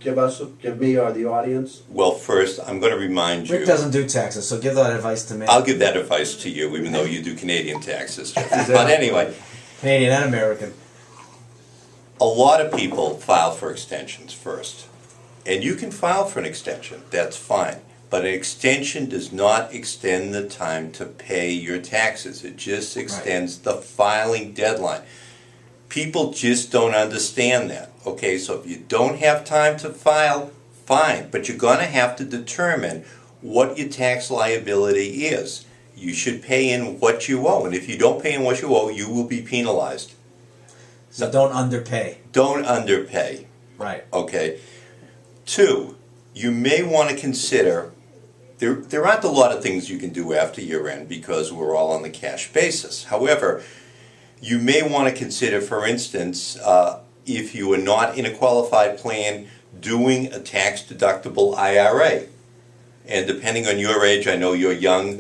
give me or the audience? Well, first, I'm going to remind you. Rick doesn't do taxes, so give that advice to me. I'll give that advice to you, even though you do Canadian taxes, Jeff. But anyway, Canadian and American. a lot of people file for extensions first. And you can file for an extension, that's fine. But an extension does not extend the time to pay your taxes. It just extends the filing deadline. People just don't understand that. Okay, so if you don't have time to file, fine. But you're going to have to determine what your tax liability is. You should pay in what you owe. And if you don't pay in what you owe, you will be penalized. So don't underpay. Don't underpay. Right. Okay. 2, you may want to consider, there aren't a lot of things you can do after year end because we're all on the cash basis. However, you may want to consider, for instance, if you are not in a qualified plan, doing a tax deductible IRA. And depending on your age, I know you're young,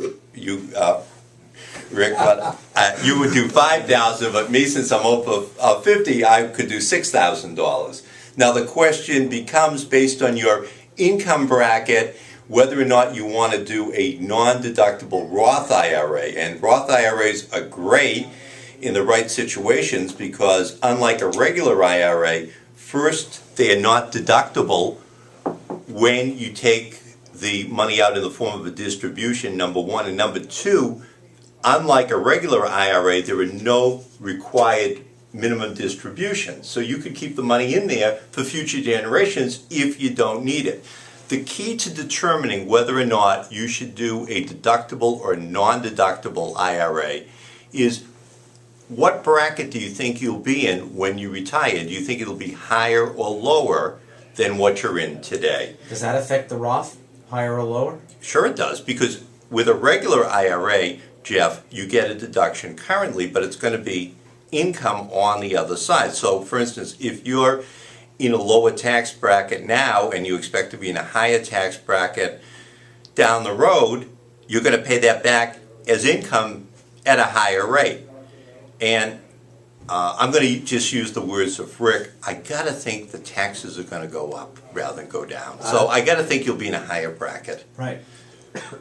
Rick, but you would do $5,000, but me, since I'm over 50, I could do $6,000. Now the question becomes, based on your income bracket, whether or not you want to do a non-deductible Roth IRA. And Roth IRAs are great in the right situations because, unlike a regular IRA, first, they are not deductible when you take the money out in the form of a distribution, number one. And number two, unlike a regular IRA, there are no required minimum distributions. So you could keep the money in there for future generations if you don't need it. The key to determining whether or not you should do a deductible or non-deductible IRA is, what bracket do you think you'll be in when you retire? Do you think it'll be higher or lower than what you're in today? Does that affect the Roth, higher or lower? Sure it does, because with a regular IRA, Jeff, you get a deduction currently, but it's going to be income on the other side. So, for instance, if you're in a lower tax bracket now and you expect to be in a higher tax bracket down the road, you're going to pay that back as income at a higher rate. And I'm going to just use the words of Rick. I got to think the taxes are going to go up rather than go down. So I got to think you'll be in a higher bracket. Right.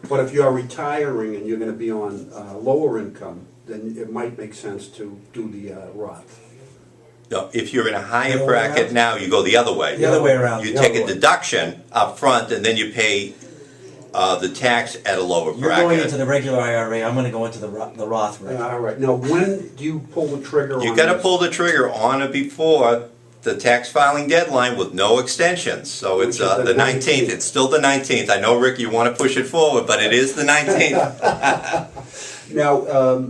But if you're retiring and you're going to be on lower income, then it might make sense to do the Roth. No, if you're in a higher The other way bracket around? now, you go the other way. The other way around. You The take other a way. deduction up front and then you pay the tax at a lower You're bracket. going into the regular IRA. I'm going to go into the Roth. Right? All right. Now, when do you pull the trigger on You got to this? pull the trigger on or before the tax filing deadline with no extensions. So it's Which is the the 19th. It's still the 19th. I know, Rick, you want to push it forward, but it is the 19th. Now,